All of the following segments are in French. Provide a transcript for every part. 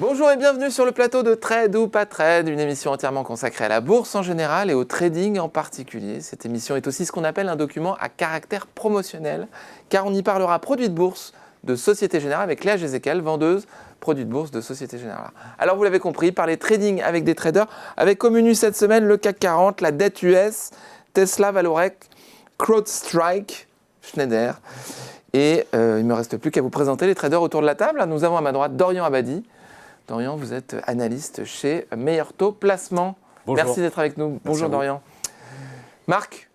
Bonjour et bienvenue sur le plateau de Trade ou pas Trade, une émission entièrement consacrée à la bourse en général et au trading en particulier. Cette émission est aussi ce qu'on appelle un document à caractère promotionnel, car on y parlera produits de bourse de Société Générale avec Léa Gézéquel, vendeuse produits de bourse de Société Générale. Alors vous l'avez compris, parler trading avec des traders, avec comme menu cette semaine le CAC 40, la dette US, Tesla, Valorec, CrowdStrike, Schneider. Et il ne me reste plus qu'à vous présenter les traders autour de la table. Nous avons à ma droite Dorian Abadi. Dorian, vous êtes analyste chez Meilleur Taux Placement. Bonjour. Merci d'être avec nous. Bonjour Dorian. Marc,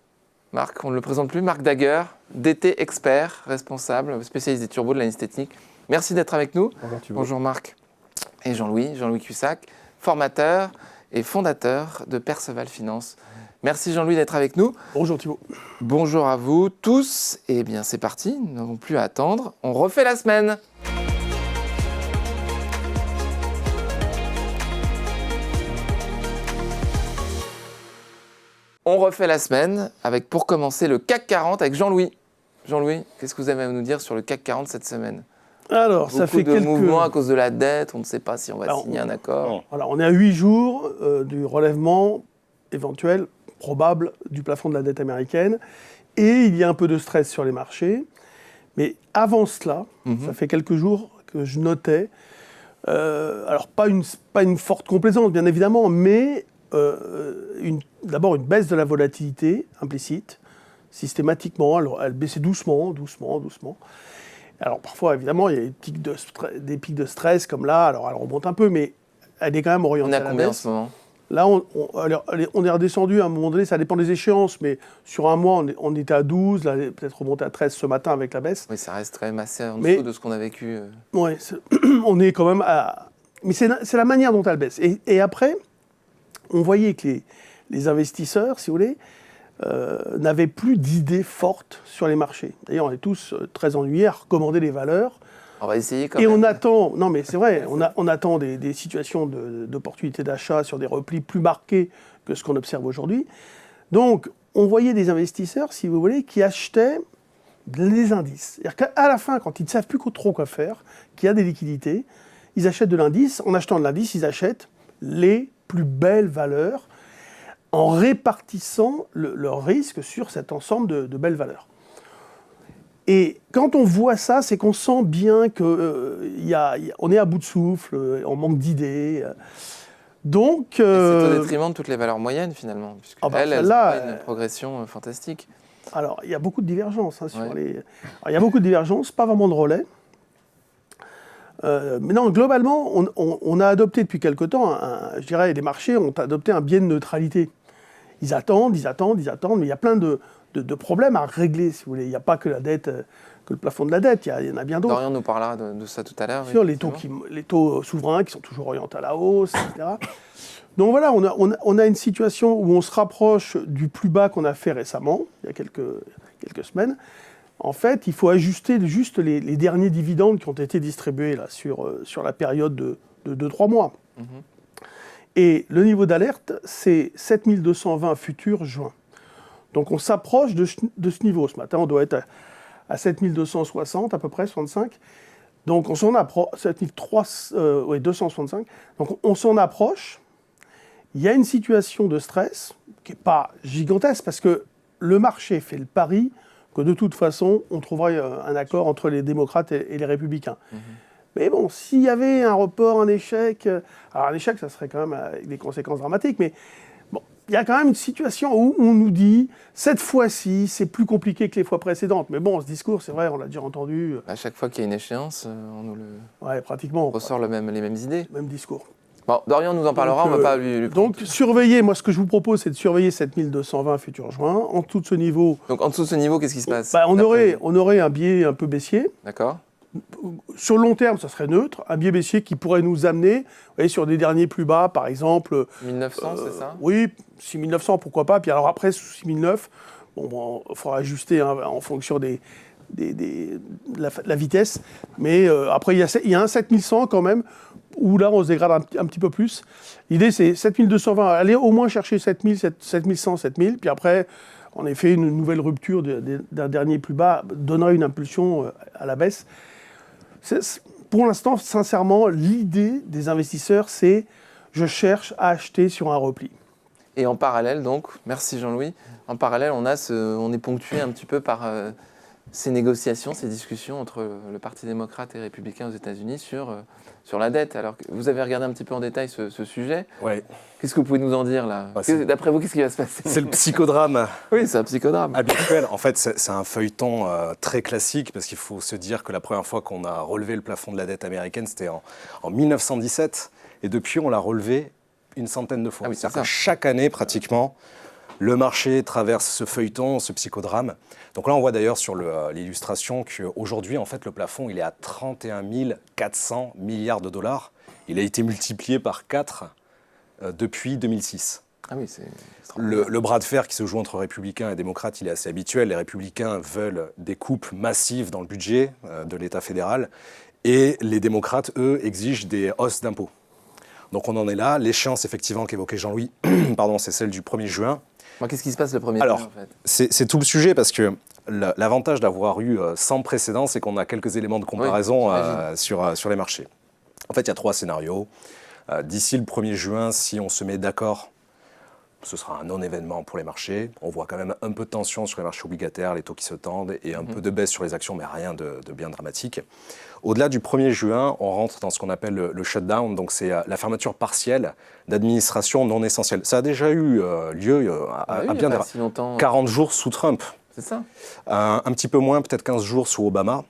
on ne le présente plus, Marc Daguer, DT expert, responsable, spécialiste des turbos de l'analyse technique. Merci d'être avec nous. Bonjour Marc. Et Jean-Louis Cuissac, formateur et fondateur de Perceval Finance. Merci Jean-Louis d'être avec nous. Bonjour Thibault. Bonjour à vous tous. Et bien c'est parti, nous n'avons plus à attendre. On refait la semaine. On refait la semaine avec, pour commencer, le CAC 40 avec Jean-Louis. Jean-Louis, qu'est-ce que vous avez à nous dire sur le CAC 40 cette semaine ? Alors, ça fait quelques mouvements à cause de la dette, on ne sait pas si on va signer un accord. Voilà, on est à 8 jours du relèvement éventuel, probable, du plafond de la dette américaine. Et il y a un peu de stress sur les marchés. Mais avant cela, ça fait quelques jours que je notais, alors pas une forte complaisance, bien évidemment, mais d'abord une baisse de la volatilité implicite, systématiquement. Alors, elle baissait doucement. Alors parfois, évidemment, il y a des pics de stress comme là. Alors elle remonte un peu, mais elle est quand même orientée à la baisse. On est à combien en ce moment ? Là, on est redescendu à un moment donné, ça dépend des échéances, mais sur un mois, on était à 12, là, peut-être remonté à 13 ce matin avec la baisse. Oui, ça reste quand même assez en dessous de ce qu'on a vécu. Oui, on est quand même à... Mais c'est la manière dont elle baisse. Et après, on voyait que les investisseurs, si vous voulez, n'avaient plus d'idées fortes sur les marchés. D'ailleurs, on est tous très ennuyés à recommander les valeurs. On va essayer quand même. Et on attend, non mais c'est vrai, on attend des situations d'opportunité d'achat sur des replis plus marqués que ce qu'on observe aujourd'hui. Donc, on voyait des investisseurs, si vous voulez, qui achetaient les indices. C'est-à-dire qu'à la fin, quand ils ne savent plus trop quoi faire, qu'il y a des liquidités, ils achètent de l'indice. En achetant de l'indice, ils achètent les plus belles valeurs en répartissant leur risque sur cet ensemble de belles valeurs. Et quand on voit ça, c'est qu'on sent bien qu'on est à bout de souffle, on manque d'idées. Donc, c'est au détriment de toutes les valeurs moyennes finalement, puisque elles ont une progression fantastique. Alors, il y a beaucoup de divergences. Il y a beaucoup de divergences, pas vraiment de relais. Mais non, globalement, on a adopté depuis quelque temps, je dirais, les marchés ont adopté un biais de neutralité. Ils attendent, mais il y a plein de problèmes à régler, si vous voulez. Il n'y a pas que la dette, que le plafond de la dette, il y en a bien d'autres. Dorian nous parlera de ça tout à l'heure. Sur les taux souverains qui sont toujours orientés à la hausse, etc. Donc voilà, on a une situation où on se rapproche du plus bas qu'on a fait récemment, il y a quelques semaines. En fait, il faut ajuster juste les derniers dividendes qui ont été distribués là, sur la période de 2-3 mois. Et le niveau d'alerte, c'est 7220 futurs juin. Donc on s'approche de ce niveau. Ce matin, on doit être à 7260 à peu près, 65. Donc on s'en approche, 265. Donc on s'en approche. Il y a une situation de stress qui n'est pas gigantesque parce que le marché fait le pari que de toute façon, on trouverait un accord entre les démocrates et les républicains. Mais bon, s'il y avait un report, un échec... Alors un échec, ça serait quand même avec des conséquences dramatiques, mais bon, il y a quand même une situation où on nous dit, cette fois-ci, c'est plus compliqué que les fois précédentes. Mais bon, ce discours, c'est vrai, on l'a déjà entendu. À chaque fois qu'il y a une échéance, on nous pratiquement, ressort les mêmes idées. Même discours. Bon, Dorian nous en parlera, on ne va pas lui donc, surveiller, moi, ce que je vous propose, c'est de surveiller 7220 futurs juin. En dessous de ce niveau... Donc, en dessous de ce niveau, qu'est-ce qui se passe ? On aurait un biais un peu baissier. D'accord. Sur le long terme, ça serait neutre. Un biais baissier qui pourrait nous amener sur des derniers plus bas, par exemple... 1900, c'est ça ? Oui, 6900, pourquoi pas. Puis alors après, sous 6009, il faudra ajuster en fonction de la vitesse. Mais après, il y a un 7100 quand même, où là, on se dégrade un petit peu plus. L'idée, c'est 7220, aller au moins chercher 7000, 7100, 7000, puis après, en effet, une nouvelle rupture d'un dernier plus bas donnerait une impulsion à la baisse. pour l'instant, sincèrement, l'idée des investisseurs, c'est je cherche à acheter sur un repli. Et en parallèle, donc, merci Jean-Louis, en parallèle, on est ponctué un petit peu par ces négociations, ces discussions entre le Parti démocrate et républicain aux États-Unis sur la dette. Alors, vous avez regardé un petit peu en détail ce sujet. Ouais. Qu'est-ce que vous pouvez nous en dire là ? D'après vous, qu'est-ce qui va se passer ? C'est le psychodrame Oui, c'est un psychodrame. habituel. En fait, c'est un feuilleton très classique parce qu'il faut se dire que la première fois qu'on a relevé le plafond de la dette américaine, c'était en 1917. Et depuis, on l'a relevé une centaine de fois. Ah oui, c'est C'est-à-dire ça. que chaque année, pratiquement, le marché traverse ce feuilleton, ce psychodrame. Donc là, on voit d'ailleurs sur l'illustration qu'aujourd'hui, en fait, le plafond, il est à 31 400 milliards de dollars. Il a été multiplié par 4 depuis 2006. Ah oui, c'est extraordinaire. Le bras de fer qui se joue entre républicains et démocrates, il est assez habituel. Les républicains veulent des coupes massives dans le budget de l'État fédéral et les démocrates, eux, exigent des hausses d'impôts. Donc on en est là. L'échéance, effectivement, qu'évoquait Jean-Louis, c'est celle du 1er juin. Qu'est-ce qui se passe le 1er Alors, juin, en fait ? c'est tout le sujet parce que l'avantage d'avoir eu sans précédent, c'est qu'on a quelques éléments de comparaison sur les marchés. En fait, il y a 3 scénarios. D'ici le 1er juin, si on se met d'accord, ce sera un non-événement pour les marchés. On voit quand même un peu de tension sur les marchés obligataires, les taux qui se tendent, et un peu de baisse sur les actions, mais rien de bien dramatique. Au-delà du 1er juin, on rentre dans ce qu'on appelle le shutdown, donc c'est la fermeture partielle d'administrations non essentielles. Ça a déjà eu lieu à bien pas si longtemps. 40 jours sous Trump. C'est ça. Un petit peu moins, peut-être 15 jours sous Obama.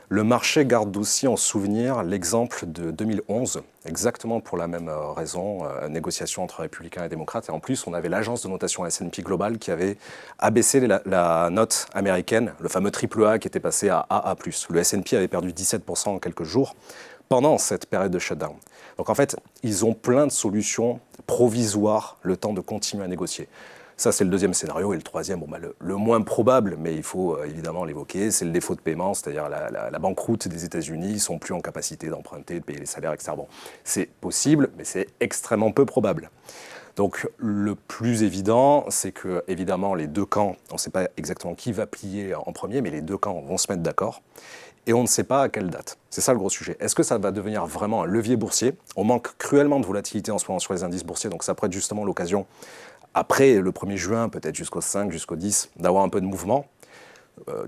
Le marché garde aussi en souvenir l'exemple de 2011, exactement pour la même raison, négociation entre républicains et démocrates. Et en plus, on avait l'agence de notation S&P Global qui avait abaissé la note américaine, le fameux AAA qui était passé à AA+. Le S&P avait perdu 17% en quelques jours pendant cette période de shutdown. Donc en fait, ils ont plein de solutions provisoires, le temps de continuer à négocier. Ça, c'est le deuxième scénario. Et le troisième, le moins probable, mais il faut évidemment l'évoquer, c'est le défaut de paiement, c'est-à-dire la banqueroute des États-Unis. Ils ne sont plus en capacité d'emprunter, de payer les salaires, etc. Bon, c'est possible, mais c'est extrêmement peu probable. Donc, le plus évident, c'est que, évidemment, les deux camps, on ne sait pas exactement qui va plier en premier, mais les deux camps vont se mettre d'accord. Et on ne sait pas à quelle date. C'est ça le gros sujet. Est-ce que ça va devenir vraiment un levier boursier ? On manque cruellement de volatilité en ce moment sur les indices boursiers, donc ça pourrait être justement l'occasion, après le 1er juin, peut-être jusqu'au 5, jusqu'au 10, d'avoir un peu de mouvement.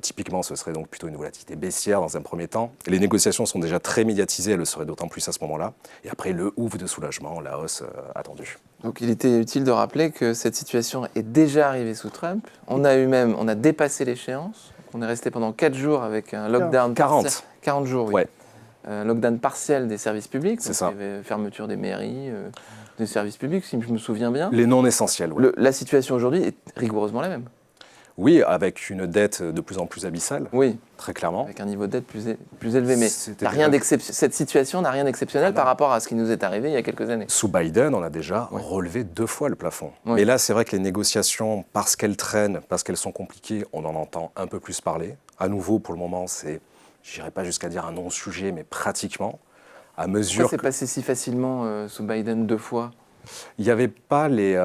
Typiquement, ce serait donc plutôt une volatilité baissière dans un premier temps. Et les négociations sont déjà très médiatisées, elles le seraient d'autant plus à ce moment-là. Et après, le ouf de soulagement, la hausse attendue. Donc il était utile de rappeler que cette situation est déjà arrivée sous Trump. On a dépassé l'échéance. On est resté pendant 4 jours avec un lockdown 40 jours, oui. Ouais. Lockdown partiel des services publics. C'est ça. Il y avait fermeture des mairies, des services publics, si je me souviens bien. Les non essentiels, oui. La situation aujourd'hui est rigoureusement la même. Oui, avec une dette de plus en plus abyssale, Oui, très clairement. avec un niveau de dette plus élevé. Mais cette situation n'a rien d'exceptionnel par rapport à ce qui nous est arrivé il y a quelques années. Sous Biden, on a déjà relevé 2 fois le plafond. Oui. Mais là, c'est vrai que les négociations, parce qu'elles traînent, parce qu'elles sont compliquées, on en entend un peu plus parler. À nouveau, pour le moment, c'est, je n'irai pas jusqu'à dire un non-sujet, mais pratiquement. À mesure Pourquoi c'est passé si facilement sous Biden 2 fois ? Il n'y avait pas les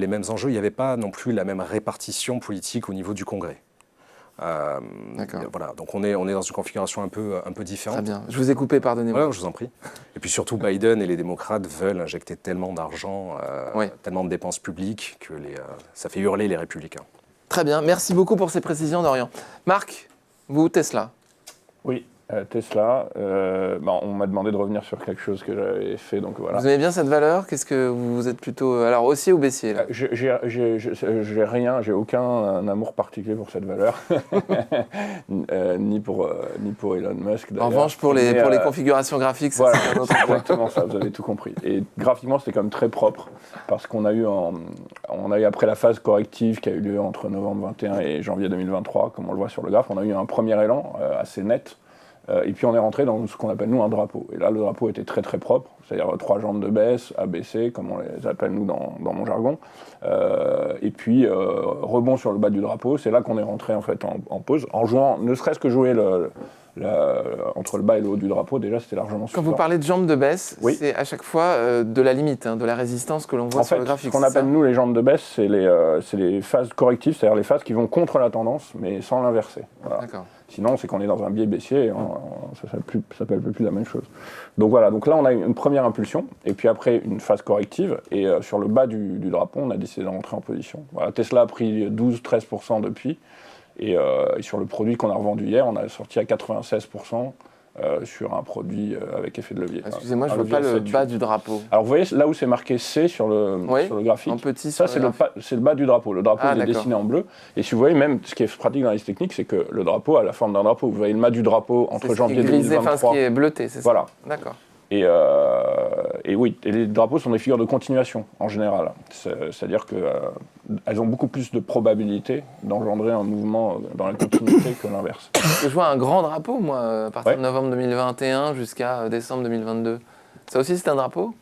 mêmes enjeux, il n'y avait pas non plus la même répartition politique au niveau du Congrès. D'accord. Voilà, donc on est dans une configuration un peu différente. Très bien. Je vous ai coupé, pardonnez-moi. Ouais, je vous en prie. Et puis surtout, Biden et les démocrates veulent injecter tellement d'argent, tellement de dépenses publiques que ça fait hurler les républicains. Très bien. Merci beaucoup pour ces précisions, Dorian. Marc, vous, Tesla. Oui, Tesla. On m'a demandé de revenir sur quelque chose que j'avais fait, donc voilà. Vous aimez bien cette valeur ? Qu'est-ce que vous êtes plutôt alors haussier ou baissier là ? J'ai rien, j'ai aucun amour particulier pour cette valeur, ni pour Elon Musk. En revanche, pour les configurations graphiques, ça, voilà, c'est un autre c'est point. exactement ça, vous avez tout compris. Et graphiquement, c'était quand même très propre, parce qu'on a eu après la phase corrective qui a eu lieu entre novembre 21 et janvier 2023, comme on le voit sur le graphe, on a eu un premier élan assez net. Et puis on est rentré dans ce qu'on appelle nous un drapeau. Et là le drapeau était très très propre, c'est-à-dire 3 jambes de baisse, ABC, comme on les appelle nous dans mon jargon. Et puis rebond sur le bas du drapeau, c'est là qu'on est rentré en fait en pause, en jouant, ne serait-ce que jouer entre le bas et le haut du drapeau, déjà c'était largement suffisant. Quand vous parlez de jambes de baisse, oui. c'est à chaque fois de la limite, de la résistance que l'on voit sur le graphique. Ce qu'on appelle nous les jambes de baisse, c'est les phases correctives, c'est-à-dire les phases qui vont contre la tendance, mais sans l'inverser. Voilà. D'accord. Sinon, c'est qu'on est dans un biais baissier, ça s'appelle plus la même chose. Donc voilà, donc là on a une première impulsion, et puis après une phase corrective, et sur le bas du drapeau, on a décidé de rentrer en position. Voilà, Tesla a pris 12-13% depuis, et sur le produit qu'on a revendu hier, on a sorti à 96%. Sur un produit avec effet de levier. Excusez-moi, je ne vois pas le bas du drapeau. Alors vous voyez là où c'est marqué C sur le graphique, en petit, ça c'est le bas du drapeau. Le drapeau il est dessiné en bleu. Et si vous voyez, même ce qui est pratique dans les techniques, c'est que le drapeau a la forme d'un drapeau. Vous voyez le mât du drapeau entre janvier 2023. Ce qui est bleuté, c'est ça. Voilà. D'accord. Et oui, et les drapeaux sont des figures de continuation en général. C'est-à-dire qu'elles ont beaucoup plus de probabilité d'engendrer un mouvement dans la continuité que l'inverse. Je vois un grand drapeau, moi, à partir de novembre 2021 jusqu'à décembre 2022. Ça aussi, c'est un drapeau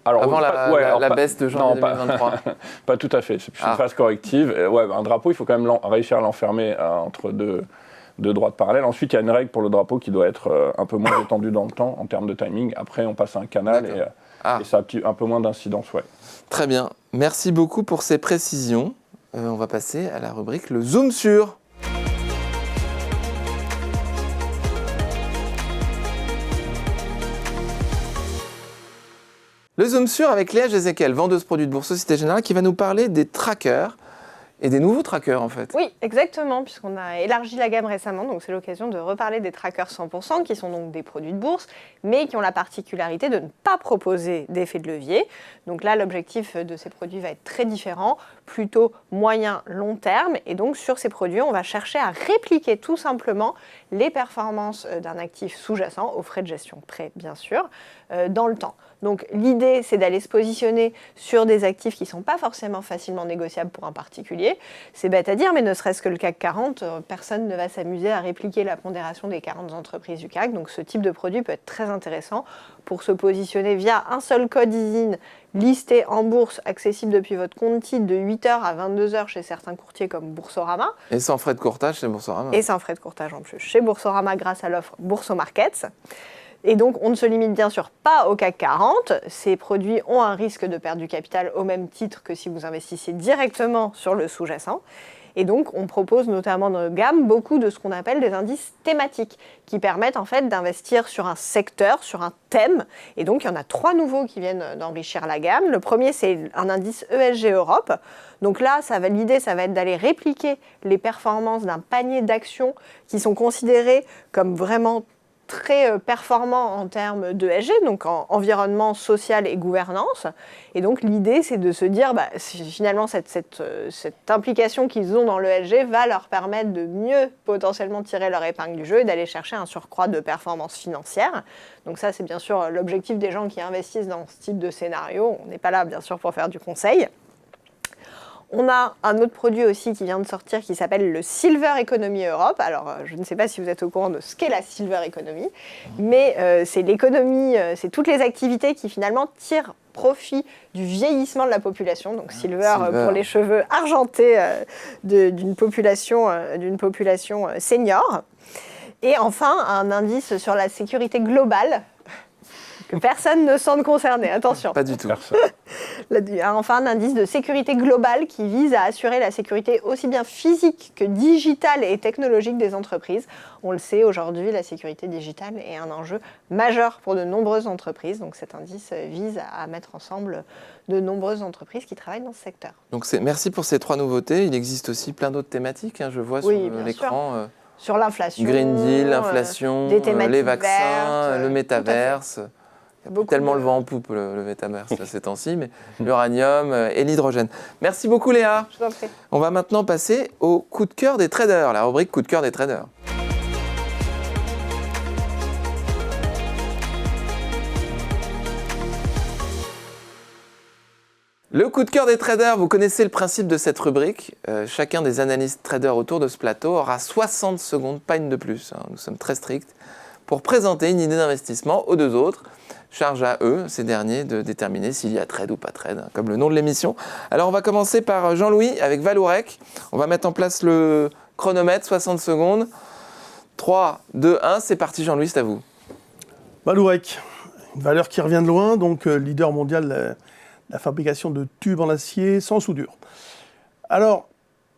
avant la baisse de janvier 2023. Pas tout à fait, c'est plus une phase corrective. Un drapeau, il faut quand même réussir à l'enfermer entre deux droites parallèles. Ensuite, il y a une règle pour le drapeau qui doit être un peu moins étendue dans le temps en termes de timing. Après, on passe à un canal et ça a un peu moins d'incidence. Ouais. Très bien. Merci beaucoup pour ces précisions. On va passer à la rubrique Le Zoom sur. Le Zoom sur avec Léa Jézéquel, vendeuse produits de Bourse Société Générale, qui va nous parler des trackers. Et des nouveaux trackers, en fait. Oui, exactement, puisqu'on a élargi la gamme récemment, donc c'est l'occasion de reparler des trackers 100%, qui sont donc des produits de bourse, mais qui ont la particularité de ne pas proposer d'effet de levier. Donc là, l'objectif de ces produits va être très différent, plutôt moyen-long terme. Et donc, sur ces produits, on va chercher à répliquer tout simplement les performances d'un actif sous-jacent, aux frais de gestion près, bien sûr, dans le temps. Donc l'idée, c'est d'aller se positionner sur des actifs qui ne sont pas forcément facilement négociables pour un particulier. C'est bête à dire, mais ne serait-ce que le CAC 40, personne ne va s'amuser à répliquer la pondération des 40 entreprises du CAC. Donc ce type de produit peut être très intéressant pour se positionner via un seul code ISIN listé en bourse, accessible depuis votre compte titre de 8h à 22h chez certains courtiers comme Boursorama. Et sans frais de courtage chez Boursorama. Et sans frais de courtage en plus chez Boursorama grâce à l'offre Bourso Markets. Et donc, on ne se limite bien sûr pas au CAC 40. Ces produits ont un risque de perdre du capital au même titre que si vous investissiez directement sur le sous-jacent. Et donc, on propose notamment dans notre gamme beaucoup de ce qu'on appelle des indices thématiques qui permettent en fait d'investir sur un secteur, sur un thème. Et donc, il y en a 3 nouveaux qui viennent d'enrichir la gamme. Le premier, c'est un indice ESG Europe. Donc là, l'idée, ça va être d'aller répliquer les performances d'un panier d'actions qui sont considérées comme vraiment très performant en termes d'ESG, donc en environnement social et gouvernance. Et donc l'idée, c'est de se dire, finalement, cette implication qu'ils ont dans l'ESG va leur permettre de mieux potentiellement tirer leur épingle du jeu et d'aller chercher un surcroît de performance financière. Donc ça, c'est bien sûr l'objectif des gens qui investissent dans ce type de scénario. On n'est pas là, bien sûr, pour faire du conseil. On a un autre produit aussi qui vient de sortir qui s'appelle le Silver Economy Europe. Alors, je ne sais pas si vous êtes au courant de ce qu'est la Silver Economy, mais c'est l'économie, c'est toutes les activités qui finalement tirent profit du vieillissement de la population. Donc Silver. Pour les cheveux argentés d'une population senior. Et enfin, un indice sur la sécurité globale que personne ne semble concerné, attention. Pas du tout. Enfin, un indice de sécurité globale qui vise à assurer la sécurité aussi bien physique que digitale et technologique des entreprises. On le sait, aujourd'hui, la sécurité digitale est un enjeu majeur pour de nombreuses entreprises. Donc cet indice vise à mettre ensemble de nombreuses entreprises qui travaillent dans ce secteur. Donc merci pour ces 3 nouveautés. Il existe aussi plein d'autres thématiques, je vois sur l'écran. Sur l'inflation. Green Deal, l'inflation, les vaccins, vertes, le métaverse. Tellement le vent en poupe, le métaverse, ces temps-ci, mais l'uranium et l'hydrogène. Merci beaucoup, Léa. Je vous en prie. On va maintenant passer au coup de cœur des traders, la rubrique coup de cœur des traders. Le coup de cœur des traders, vous connaissez le principe de cette rubrique. Chacun des analystes traders autour de ce plateau aura 60 secondes, pas une de plus, nous sommes très stricts, pour présenter une idée d'investissement aux 2 autres. Charge à eux, ces derniers, de déterminer s'il y a trade ou pas trade, comme le nom de l'émission. Alors on va commencer par Jean-Louis avec Valourec. On va mettre en place le chronomètre, 60 secondes. 3, 2, 1, c'est parti Jean-Louis, c'est à vous. Valourec, une valeur qui revient de loin, donc leader mondial de la fabrication de tubes en acier sans soudure. Alors,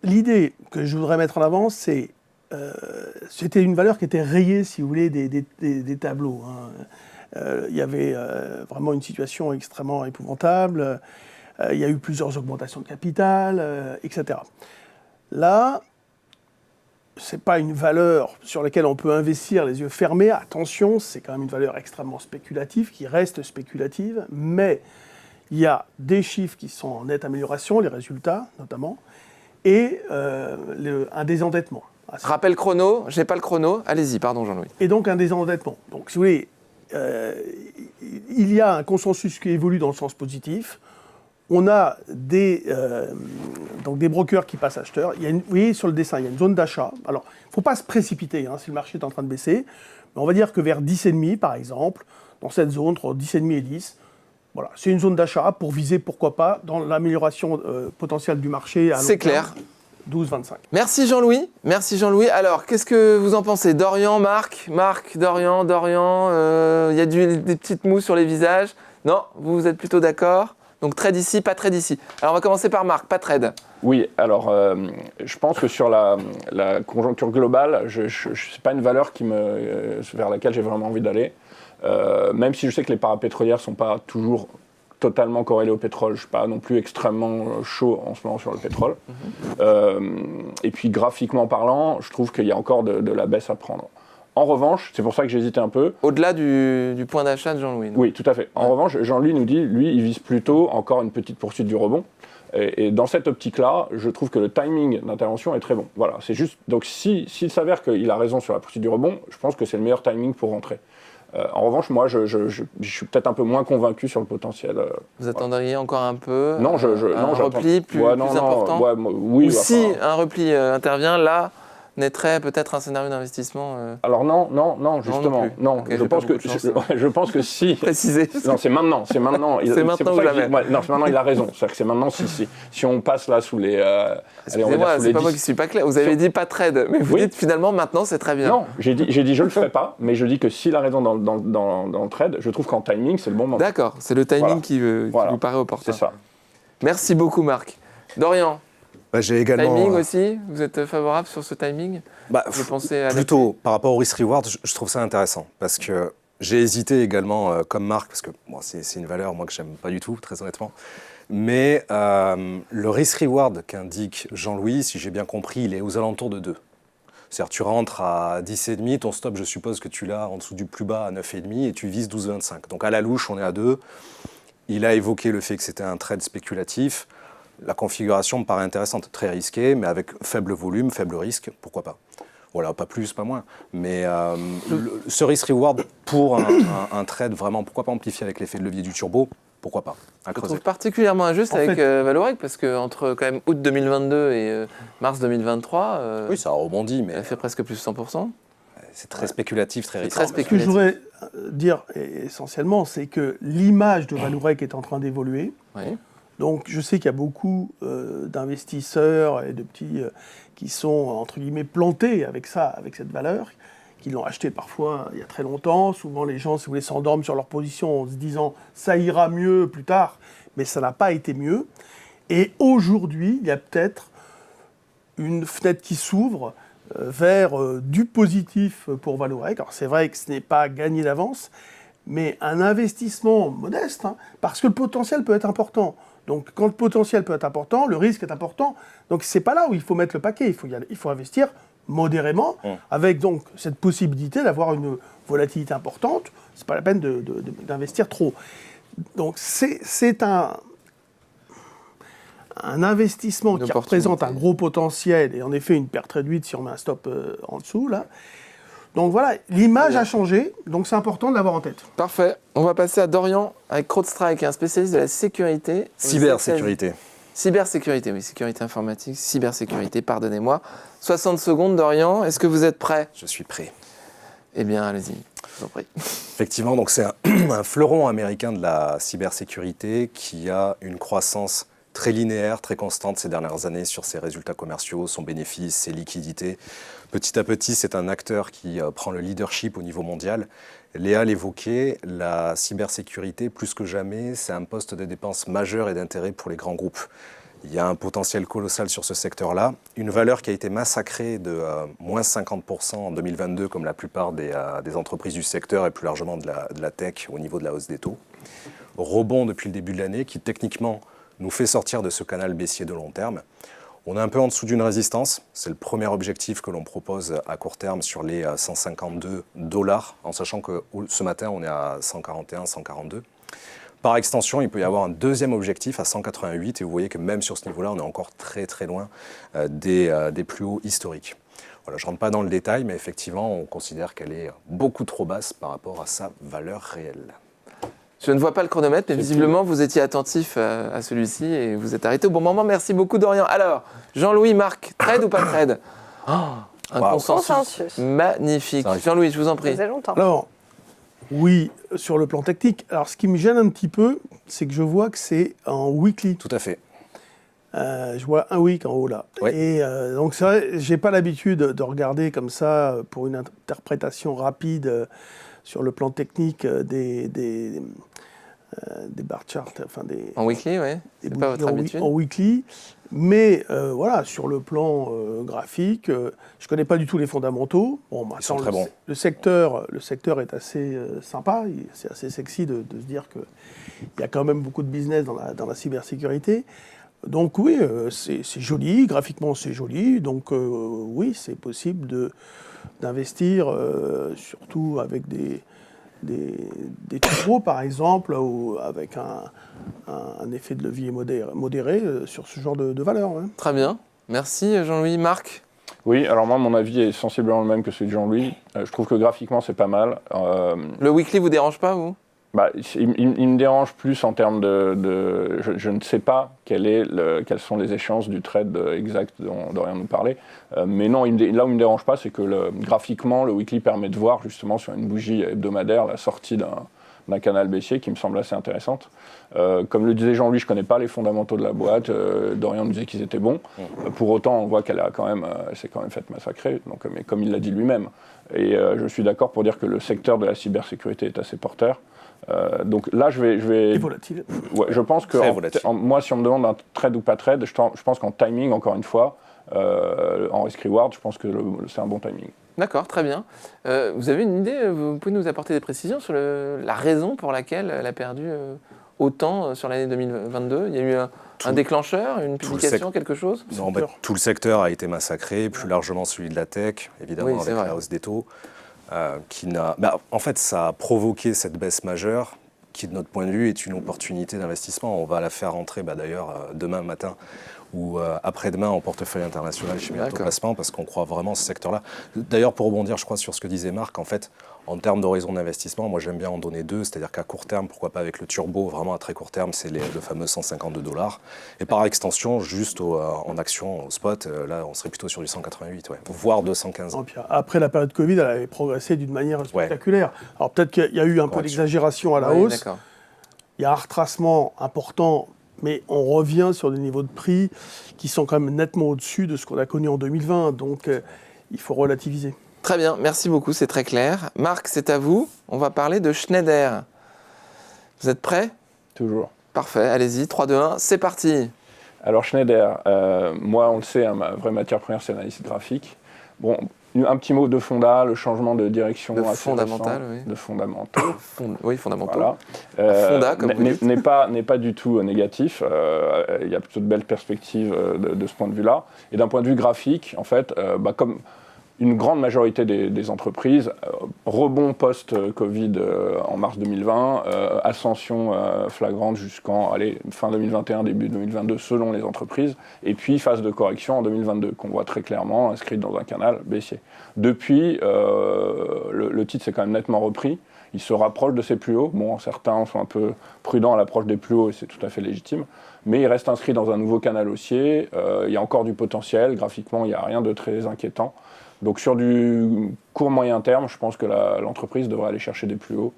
l'idée que je voudrais mettre en avant, c'est c'était une valeur qui était rayée, si vous voulez, des tableaux. Il y avait vraiment une situation extrêmement épouvantable. Il y a eu plusieurs augmentations de capital, etc. Là, ce n'est pas une valeur sur laquelle on peut investir les yeux fermés. Attention, c'est quand même une valeur extrêmement spéculative, qui reste spéculative, mais il y a des chiffres qui sont en nette amélioration, les résultats notamment, et un désendettement. Rappel chrono, j'ai pas le chrono. Allez-y, pardon Jean-Louis. Et donc un désendettement. Donc si vous voulez, il y a un consensus qui évolue dans le sens positif. On a des brokers qui passent acheteurs. Vous voyez sur le dessin, il y a une zone d'achat. Alors, il ne faut pas se précipiter si le marché est en train de baisser. Mais on va dire que vers 10,5 par exemple, dans cette zone, entre 10,5 et 10, voilà, c'est une zone d'achat pour viser, pourquoi pas, dans l'amélioration potentielle du marché. C'est clair. 12,25. Merci Jean-Louis. Merci Jean-Louis. Alors, qu'est-ce que vous en pensez? Dorian, Marc, Dorian, il y a des petites mousses sur les visages. Non, vous êtes plutôt d'accord? Donc trade ici, pas trade ici. Alors on va commencer par Marc, pas trade. Oui, alors je pense que sur la conjoncture globale, c'est pas une valeur vers laquelle j'ai vraiment envie d'aller. Même si je sais que les parapétrolières ne sont pas toujours totalement corrélées au pétrole, je ne suis pas non plus extrêmement chaud en ce moment sur le pétrole. Et puis graphiquement parlant, je trouve qu'il y a encore de la baisse à prendre. En revanche, c'est pour ça que j'hésitais un peu. Au-delà du point d'achat de Jean-Louis. Oui, tout à fait. En revanche, Jean-Louis nous dit, lui, il vise plutôt encore une petite poursuite du rebond. Et dans cette optique-là, je trouve que le timing d'intervention est très bon. Voilà, c'est juste. Donc, s'il s'avère qu'il a raison sur la poursuite du rebond, je pense que c'est le meilleur timing pour rentrer. En revanche, moi, je suis peut-être un peu moins convaincu sur le potentiel. Vous attendriez encore un peu un repli plus important oui, ou si un repli intervient, là, naîtrait peut-être un scénario d'investissement Alors non, justement. Non, okay, je pense que si... Préciser. Non, c'est maintenant. C'est maintenant ou jamais. Non, c'est maintenant, il a raison. C'est-à-dire que c'est maintenant si on passe là sous les... Excusez-moi, c'est pas moi qui suis pas clair. Vous avez dit pas trade, mais vous dites finalement maintenant c'est très bien. Non, j'ai dit je le ferai pas, mais je dis que s'il a raison dans le trade, je trouve qu'en timing, c'est le bon moment. D'accord, c'est le timing qui vous paraît opportun. C'est ça. Merci beaucoup Marc. Dorian, j'ai également... Timing aussi, vous êtes favorable sur ce timing? Plutôt, par rapport au risk-reward, je trouve ça intéressant, parce que j'ai hésité également, comme Marc, parce que c'est une valeur moi, que j'aime pas du tout, très honnêtement, mais le risk-reward qu'indique Jean-Louis, si j'ai bien compris, il est aux alentours de 2. C'est-à-dire tu rentres à 10,5, ton stop, je suppose que tu l'as en dessous du plus bas à 9,5 et tu vises 12,25. Donc à la louche, on est à 2. Il a évoqué le fait que c'était un trade spéculatif. La configuration me paraît intéressante, très risquée, mais avec faible volume, faible risque, pourquoi pas. Voilà, pas plus, pas moins. Mais ce risk-reward pour un trade vraiment, pourquoi pas amplifié avec l'effet de levier du turbo, pourquoi pas. Je trouve particulièrement injuste avec Valorec, parce qu'entre quand même août 2022 et mars 2023, oui, ça a rebondi, mais elle fait presque plus 100%. C'est très spéculatif, très risqué. Ce que je voudrais dire essentiellement, c'est que l'image de Valorec est en train d'évoluer. Oui. Donc je sais qu'il y a beaucoup d'investisseurs et de petits qui sont, entre guillemets, plantés avec ça, avec cette valeur, qui l'ont acheté parfois il y a très longtemps. Souvent les gens, si vous voulez, s'endorment sur leur position en se disant « ça ira mieux plus tard », mais ça n'a pas été mieux. Et aujourd'hui, il y a peut-être une fenêtre qui s'ouvre vers du positif pour Valorec. Alors c'est vrai que ce n'est pas gagné d'avance, mais un investissement modeste, parce que le potentiel peut être important. Donc, quand le potentiel peut être important, le risque est important. Donc, ce n'est pas là où il faut mettre le paquet. Il faut investir modérément, avec donc cette possibilité d'avoir une volatilité importante. Ce n'est pas la peine d'investir trop. Donc, c'est un investissement qui représente un gros potentiel et en effet une perte réduite si on met un stop en dessous, là. Donc voilà, l'image a changé, donc c'est important de l'avoir en tête. Parfait. On va passer à Dorian avec CrowdStrike, un spécialiste de la sécurité. Cybersécurité. Cybersécurité, oui, sécurité informatique, cybersécurité, pardonnez-moi. 60 secondes, Dorian, est-ce que vous êtes prêt? Je suis prêt. Eh bien, allez-y, je vous en prie. Effectivement, donc c'est un fleuron américain de la cybersécurité qui a une croissance très linéaire, très constante ces dernières années sur ses résultats commerciaux, son bénéfice, ses liquidités. Petit à petit, c'est un acteur qui prend le leadership au niveau mondial. Léa l'évoquait, la cybersécurité, plus que jamais, c'est un poste de dépense majeur et d'intérêt pour les grands groupes. Il y a un potentiel colossal sur ce secteur-là. Une valeur qui a été massacrée de moins 50% en 2022, comme la plupart des entreprises du secteur et plus largement de la tech au niveau de la hausse des taux. Rebond depuis le début de l'année qui techniquement nous fait sortir de ce canal baissier de long terme. On est un peu en dessous d'une résistance. C'est le premier objectif que l'on propose à court terme sur les 152 $, en sachant que ce matin, on est à 141, 142. Par extension, il peut y avoir un deuxième objectif à 188 et vous voyez que même sur ce niveau-là, on est encore très très loin des plus hauts historiques. Voilà, je ne rentre pas dans le détail, mais effectivement, on considère qu'elle est beaucoup trop basse par rapport à sa valeur réelle. Je ne vois pas le chronomètre, mais visiblement, vous étiez attentif à celui-ci et vous êtes arrêté au bon moment. Merci beaucoup, Dorian. Alors, Jean-Louis, Marc, trade ou pas trade? Un consensus magnifique. Jean-Louis, je vous en prie. Ça faisait longtemps. Alors, oui, sur le plan technique. Alors, ce qui me gêne un petit peu, c'est que je vois que c'est en weekly. Tout à fait. Je vois un week en haut là. Oui. Et donc, c'est vrai, j'ai pas l'habitude de regarder comme ça pour une interprétation rapide sur le plan technique des bar charts, enfin En weekly, oui. C'est pas votre habitude. en weekly. Mais voilà, sur le plan graphique, je connais pas du tout les fondamentaux. Bon, Ils sont très bons. Le secteur est assez sympa. C'est assez sexy de se dire qu'il y a quand même beaucoup de business dans la cybersécurité. Donc oui, c'est joli, graphiquement c'est joli. Donc oui, c'est possible d'investir, surtout avec des turbos par exemple, ou avec un effet de levier modéré sur ce genre de valeur. Ouais. Très bien. Merci Jean-Louis. Marc? Oui, alors moi, mon avis est sensiblement le même que celui de Jean-Louis. Je trouve que graphiquement, c'est pas mal. Le weekly vous dérange pas, vous? Il me dérange plus en termes je ne sais pas quelles sont les échéances du trade exact dont Dorian nous parlait. Mais non, là où il ne me dérange pas, c'est que graphiquement, le weekly permet de voir justement sur une bougie hebdomadaire la sortie d'un canal baissier qui me semble assez intéressante. Comme le disait Jean-Louis, je ne connais pas les fondamentaux de la boîte. Dorian nous disait qu'ils étaient bons. Pour autant, on voit qu'elle s'est quand même faite massacrer, donc, mais comme il l'a dit lui-même. Et je suis d'accord pour dire que le secteur de la cybersécurité est assez porteur. Donc là, je vais. Et volatile. Ouais, je pense que moi, si on me demande un trade ou pas trade, je pense qu'en timing, encore une fois, en risk-reward, je pense que c'est un bon timing. D'accord, très bien. Vous avez une idée, vous pouvez nous apporter des précisions sur la raison pour laquelle elle a perdu autant sur l'année 2022? Il y a eu un déclencheur, une publication, quelque chose? Non, tout le secteur a été massacré, plus largement celui de la tech, évidemment, oui, avec la hausse des taux. En fait, ça a provoqué cette baisse majeure qui, de notre point de vue, est une opportunité d'investissement. On va la faire rentrer d'ailleurs demain matin ou après-demain en portefeuille international chez Bientôt Placement parce qu'on croit vraiment à ce secteur-là. D'ailleurs, pour rebondir, je crois, sur ce que disait Marc, en fait, en termes d'horizon d'investissement, moi j'aime bien en donner deux, c'est-à-dire qu'à court terme, pourquoi pas avec le turbo, vraiment à très court terme, c'est le fameux 152 $. Et par extension, juste en action, au spot, là on serait plutôt sur du 188, voire 215. Après la période Covid, elle avait progressé d'une manière spectaculaire. Alors peut-être qu'il y a eu un peu d'exagération à la hausse. D'accord. Il y a un retracement important, mais on revient sur des niveaux de prix qui sont quand même nettement au-dessus de ce qu'on a connu en 2020. Donc il faut relativiser. Très bien, merci beaucoup, c'est très clair. Marc, c'est à vous. On va parler de Schneider. Vous êtes prêts? Toujours. Parfait, allez-y, 3, 2, 1, c'est parti. Alors Schneider, moi on le sait, ma vraie matière première c'est l'analyse graphique. Bon, un petit mot de fonda, le changement de direction de assez fondamental, récent, oui. De fondamentaux. Oui, fondamentaux. Voilà. Fonda, comme vous dites. N'est pas du tout négatif. Il y a plutôt de belles perspectives de ce point de vue-là. Et d'un point de vue graphique, en fait, comme une grande majorité des entreprises, rebond post-Covid en mars 2020, ascension flagrante jusqu'en fin 2021, début 2022, selon les entreprises, et puis phase de correction en 2022, qu'on voit très clairement inscrite dans un canal baissier. Depuis, le titre s'est quand même nettement repris. Il se rapproche de ses plus hauts. Bon, certains sont un peu prudents à l'approche des plus hauts, et c'est tout à fait légitime. Mais il reste inscrit dans un nouveau canal haussier. Il y a encore du potentiel. Graphiquement, il n'y a rien de très inquiétant. Donc sur du court-moyen terme, je pense que l'entreprise devrait aller chercher des plus hauts,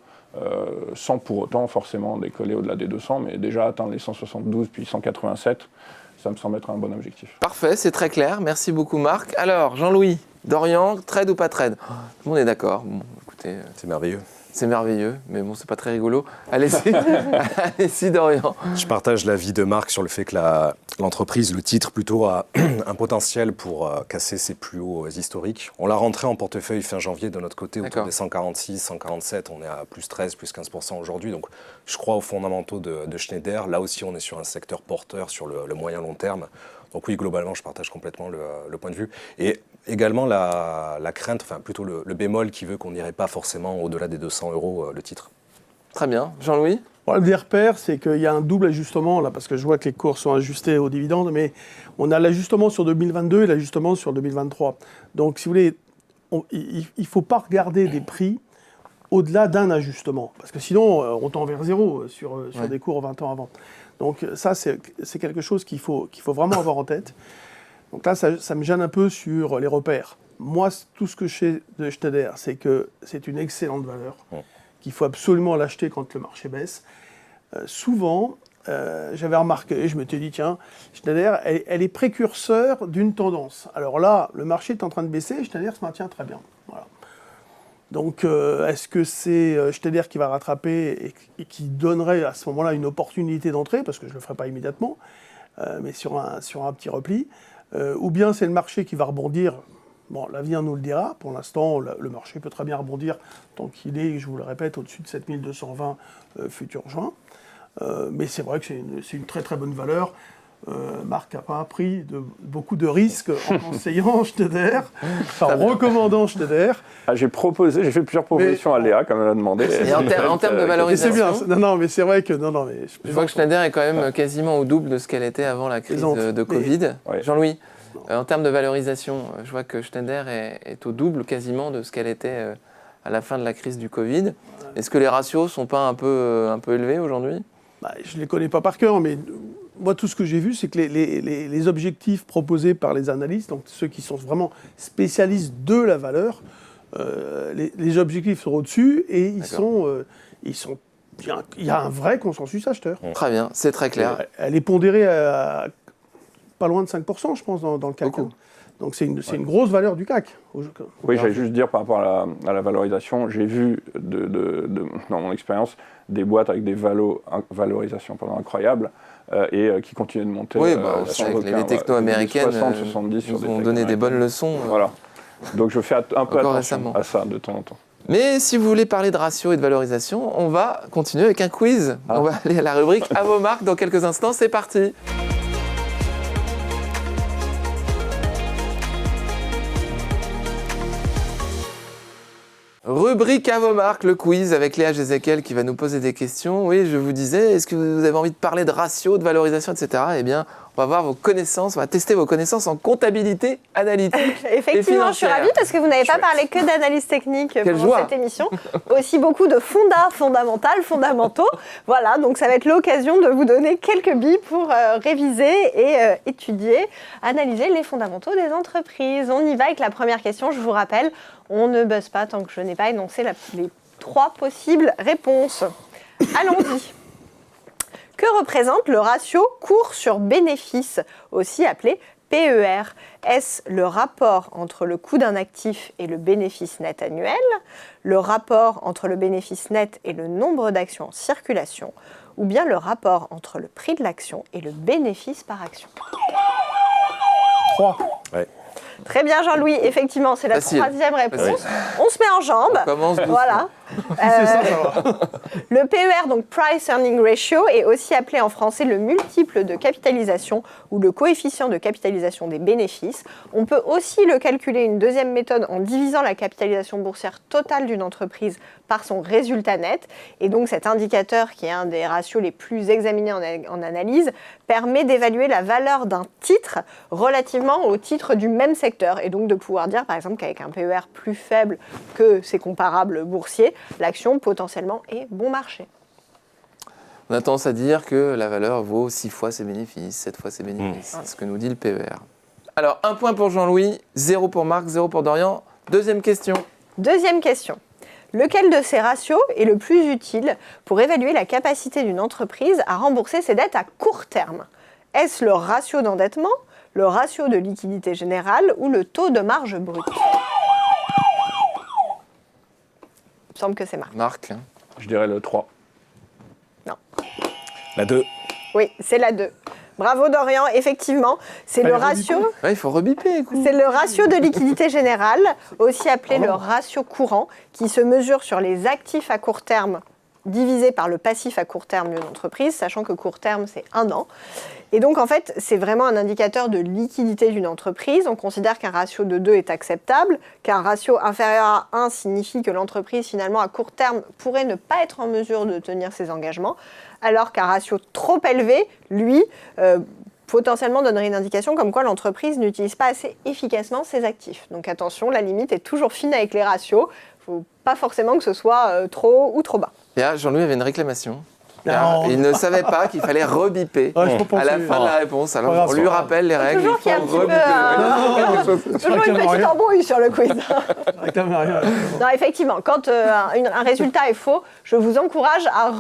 sans pour autant forcément décoller au-delà des 200, mais déjà atteindre les 172 puis 187, ça me semble être un bon objectif. Parfait, c'est très clair. Merci beaucoup Marc. Alors, Jean-Louis, Dorian, trade ou pas trade? Tout le monde est d'accord. Bon, écoutez, c'est merveilleux. C'est merveilleux, mais bon, c'est pas très rigolo. Allez-y, allez-y Dorian. Je partage l'avis de Marc sur le fait que l'entreprise, le titre plutôt, a un potentiel pour casser ses plus hauts historiques. On l'a rentré en portefeuille fin janvier de notre côté, autour des 146, 147. On est à plus 13, plus 15% aujourd'hui. Donc je crois aux fondamentaux de Schneider. Là aussi, on est sur un secteur porteur sur le moyen long terme. Donc oui, globalement, je partage complètement le point de vue. Et également la crainte, enfin plutôt le bémol qui veut qu'on n'irait pas forcément au-delà des 200 € le titre. Très bien. Jean-Louis ? Le problème des repères, c'est qu'il y a un double ajustement, là, parce que je vois que les cours sont ajustés aux dividendes, mais on a l'ajustement sur 2022 et l'ajustement sur 2023. Donc, si vous voulez, il ne faut pas regarder des prix au-delà d'un ajustement, parce que sinon, on tend vers zéro sur des cours 20 ans avant. Donc, ça, c'est quelque chose qu'il faut vraiment avoir en tête. Donc là, ça me gêne un peu sur les repères. Moi, tout ce que je sais de Schneider, c'est que c'est une excellente valeur, qu'il faut absolument l'acheter quand le marché baisse. Souvent, j'avais remarqué, je m'étais dit, tiens, Schneider, elle est précurseur d'une tendance. Alors là, le marché est en train de baisser, Schneider se maintient très bien. Voilà. Donc, est-ce que c'est Schneider qui va rattraper et qui donnerait à ce moment-là une opportunité d'entrée, parce que je ne le ferai pas immédiatement, mais sur un petit repli, ou bien c'est le marché qui va rebondir. Bon, l'avenir nous le dira. Pour l'instant, le marché peut très bien rebondir tant qu'il est, je vous le répète, au-dessus de 7220 futur juin. Mais c'est vrai que c'est une très très bonne valeur. Marc n'a pas pris beaucoup de risques en conseillant Schneider, en recommandant Schneider. J'ai fait plusieurs propositions à Léa, comme elle a demandé. Et en termes de valorisation, c'est bien. Non, mais c'est vrai que... je vois que Schneider est quand même quasiment au double de ce qu'elle était avant la crise de Covid. Ouais. Jean-Louis, en termes de valorisation, je vois que Schneider est au double quasiment de ce qu'elle était à la fin de la crise du Covid. Est-ce que les ratios ne sont pas un peu élevés aujourd'hui ? Je ne les connais pas par cœur, mais moi, tout ce que j'ai vu, c'est que les objectifs proposés par les analystes, donc ceux qui sont vraiment spécialistes de la valeur, les objectifs sont au-dessus et il y a un vrai consensus acheteur. Très bien, c'est très clair. Elle est pondérée à pas loin de 5%, je pense, dans le CAC. Beaucoup. Donc c'est une grosse valeur du CAC. Oui, j'allais juste dire par rapport à la valorisation, j'ai vu dans mon expérience des boîtes avec des valorisations incroyables et qui continuent de monter. Oui, les technos américaines 60, 70 nous ont donné des bonnes leçons. Voilà. Donc je fais un peu attention récemment à ça de temps en temps. Mais si vous voulez parler de ratio et de valorisation, on va continuer avec un quiz. On va aller à la rubrique à vos marques dans quelques instants. C'est parti. Rubrique à vos marques, le quiz avec Léa Jézéquel qui va nous poser des questions. Oui, je vous disais, est-ce que vous avez envie de parler de ratio, de valorisation, etc. Eh bien, on va voir vos connaissances, on va tester vos connaissances en comptabilité analytique. Effectivement, je suis ravie parce que vous n'avez pas parlé que d'analyse technique pendant cette émission. Aussi beaucoup de fondamentaux. Voilà, donc ça va être l'occasion de vous donner quelques billes pour réviser et étudier, analyser les fondamentaux des entreprises. On y va avec la première question, je vous rappelle. On ne buzz pas tant que je n'ai pas énoncé les 3 possibles réponses. Allons-y. Que représente le ratio cours sur bénéfice, aussi appelé PER? Est-ce le rapport entre le coût d'un actif et le bénéfice net annuel, le rapport entre le bénéfice net et le nombre d'actions en circulation, ou bien le rapport entre le prix de l'action et le bénéfice par action? 3. Ouais. Très bien Jean-Louis, effectivement, c'est la troisième réponse. On se met en jambe. On commence doucement. Voilà. Ça va. Le PER, donc Price Earning Ratio, est aussi appelé en français le multiple de capitalisation ou le coefficient de capitalisation des bénéfices. On peut aussi le calculer, une deuxième méthode, en divisant la capitalisation boursière totale d'une entreprise par son résultat net. Et donc cet indicateur, qui est un des ratios les plus examinés en analyse, permet d'évaluer la valeur d'un titre relativement au titre du même secteur. Et donc de pouvoir dire, par exemple, qu'avec un PER plus faible que ses comparables boursiers, l'action potentiellement est bon marché. On a tendance à dire que la valeur vaut 6 fois ses bénéfices, 7 fois ses bénéfices. C'est ce que nous dit le PER. Alors, 1 point pour Jean-Louis, 0 pour Marc, 0 pour Dorian. Deuxième question. Deuxième question. Lequel de ces ratios est le plus utile pour évaluer la capacité d'une entreprise à rembourser ses dettes à court terme? Est-ce le ratio d'endettement, le ratio de liquidité générale ou le taux de marge brute? me semble que c'est Marc. Marc. Je dirais le 3. La 2. Oui, c'est la 2. Bravo Dorian, effectivement, c'est le ratio. Ouais, il faut rebiper. Écoute. C'est le ratio de liquidité générale, aussi appelé le ratio courant, qui se mesure sur les actifs à court terme divisé par le passif à court terme d'une entreprise, sachant que court terme, c'est 1 an. Et donc, en fait, c'est vraiment un indicateur de liquidité d'une entreprise. On considère qu'un ratio de 2 est acceptable, qu'un ratio inférieur à 1 signifie que l'entreprise, finalement, à court terme, pourrait ne pas être en mesure de tenir ses engagements, alors qu'un ratio trop élevé, lui, potentiellement donnerait une indication comme quoi l'entreprise n'utilise pas assez efficacement ses actifs. Donc attention, la limite est toujours fine avec les ratios. Il ne faut pas forcément que ce soit trop haut ou trop bas. Et là, Jean-Louis avait une réclamation. Non. Il ne savait pas qu'il fallait rebiper Ouais, je peux à la penser. fin de la réponse. Alors, Pas on grave, lui ça va. rappelle les règles. Toujours il qu'il y a un faut petit peu rebiper. toujours une réclame petite rien. embrouille sur le quiz. Réclame rien. Non, effectivement, quand un résultat est faux, je vous encourage à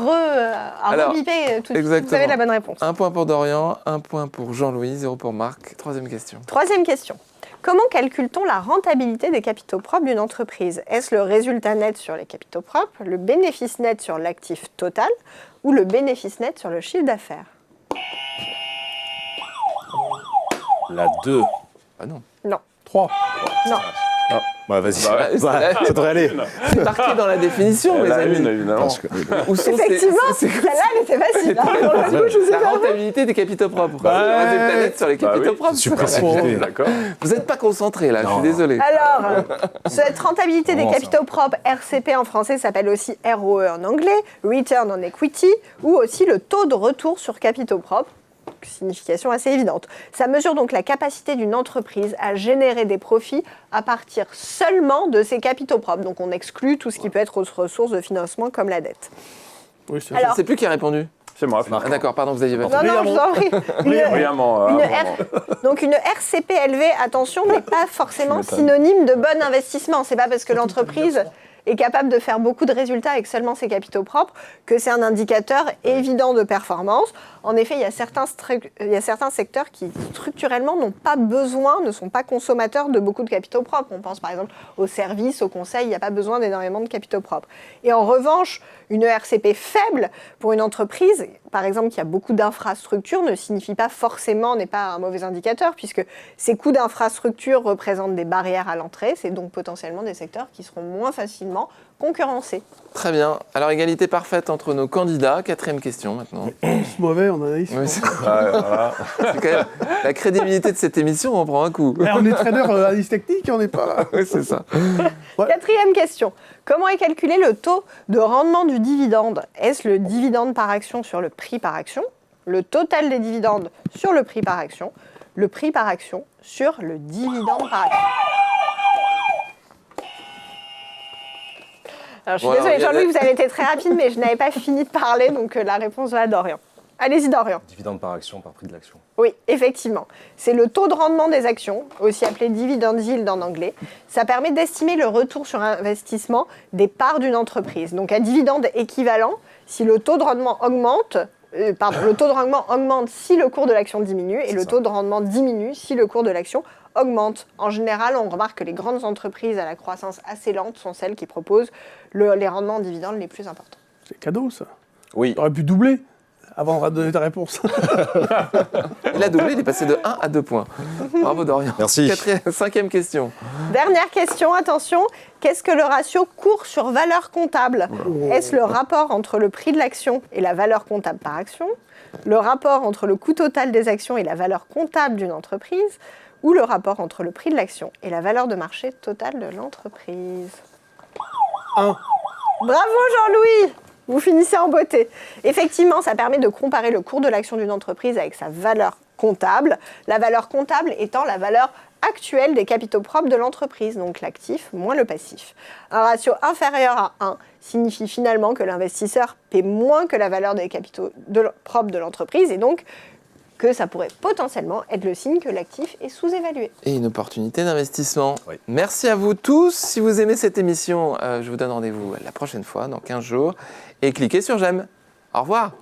Alors, rebiper tout de suite. Vous exactement. avez la bonne réponse. 1 point pour Dorian, 1 point pour Jean-Louis, 0 pour Marc. Troisième question. Troisième question. Comment calcule-t-on la rentabilité des capitaux propres d'une entreprise? Est-ce le résultat net sur les capitaux propres, le bénéfice net sur l'actif total ou le bénéfice net sur le chiffre d'affaires? La 2. Ah non. Non. 3. Non. Ouais, vas-y. Bah, Ouais, ça devrait aller. C'est marqué dans la définition, mes La amis. 1, évidemment. Où sont ces- Effectivement, c'est- celle-là, elle était facile. Hein. Pour le coup, je vous ai La pas- rentabilité des capitaux propres. Le résultat net sur les Bah capitaux oui, propres. je suis précipité. D'accord. Vous n'êtes pas concentré là, je suis Non. désolé. Alors, cette rentabilité des Comment ça capitaux propres, RCP en français s'appelle aussi ROE en anglais, Return on Equity, ou aussi le taux de retour sur capitaux propres. Signification assez évidente. Ça mesure donc la capacité d'une entreprise à générer des profits à partir seulement de ses capitaux propres. Donc on exclut tout ce qui peut être autre ressource de financement comme la dette. Oui, c'est Alors, Je ne sais plus qui a répondu. C'est moi. Ah, d'accord, pardon, vous aviez pas. Non, non, je vous en prie. Brillamment. Donc une RCP élevée, attention, n'est pas forcément Tu m'étonnes. synonyme de bon investissement. C'est pas parce que l'entreprise est capable de faire beaucoup de résultats avec seulement ses capitaux propres que c'est un indicateur évident de performance. En effet, il y a certains secteurs qui structurellement n'ont pas besoin, ne sont pas consommateurs de beaucoup de capitaux propres. On pense par exemple aux services, aux conseils, il n'y a pas besoin d'énormément de capitaux propres. Et en revanche, une RCP faible pour une entreprise, par exemple qui a beaucoup d'infrastructures, ne signifie pas forcément, n'est pas un mauvais indicateur, puisque ces coûts d'infrastructure représentent des barrières à l'entrée. C'est donc potentiellement des secteurs qui seront moins facilement concurrencés. Très bien. Alors, égalité parfaite entre nos candidats. Quatrième question maintenant. tous mauvais en analyse. Oui, c'est Voilà. c'est quand même la crédibilité de cette émission, on prend un coup. On est trader analyse technique, on n'est pas. Oui, c'est ça. Quatrième question. Comment est calculé le taux de rendement du dividende? Est-ce le dividende par action sur le prix par action, le total des dividendes sur le prix par action, le prix par action sur le dividende par action? Alors, je suis Bon, alors, désolée, il y a Jean-Louis, de- vous avez été très rapide, mais je n'avais pas fini de parler, donc la réponse va à Dorian. Allez-y, Dorian. Dividende par action, par prix de l'action. Oui, effectivement. C'est le taux de rendement des actions, aussi appelé dividend yield en anglais. Ça permet d'estimer le retour sur investissement des parts d'une entreprise. Donc, à dividende équivalent, si le taux de rendement augmente, le taux de rendement augmente si le cours de l'action diminue et le taux de rendement diminue si le cours de l'action augmente. En général, on remarque que les grandes entreprises à la croissance assez lente sont celles qui proposent les rendements en dividendes les plus importants. C'est cadeau, ça. Oui. T'aurais pu doubler avant de donner ta réponse. Il a doublé, il est passé de 1 à 2 points. Bravo Dorian. Merci. Cinquième question. Dernière question, attention. Qu'est-ce que le ratio cours sur valeur comptable? Est-ce le rapport entre le prix de l'action et la valeur comptable par action? Le rapport entre le coût total des actions et la valeur comptable d'une entreprise? Ou le rapport entre le prix de l'action et la valeur de marché totale de l'entreprise? 1. Bravo Jean-Louis! Vous finissez en beauté. Effectivement, ça permet de comparer le cours de l'action d'une entreprise avec sa valeur comptable. La valeur comptable étant la valeur actuelle des capitaux propres de l'entreprise, donc l'actif moins le passif. Un ratio inférieur à 1 signifie finalement que l'investisseur paie moins que la valeur des capitaux propres de l'entreprise et donc que ça pourrait potentiellement être le signe que l'actif est sous-évalué. Et une opportunité d'investissement. Oui. Merci à vous tous. Si vous aimez cette émission, je vous donne rendez-vous la prochaine fois, dans 15 jours. Et cliquez sur j'aime. Au revoir.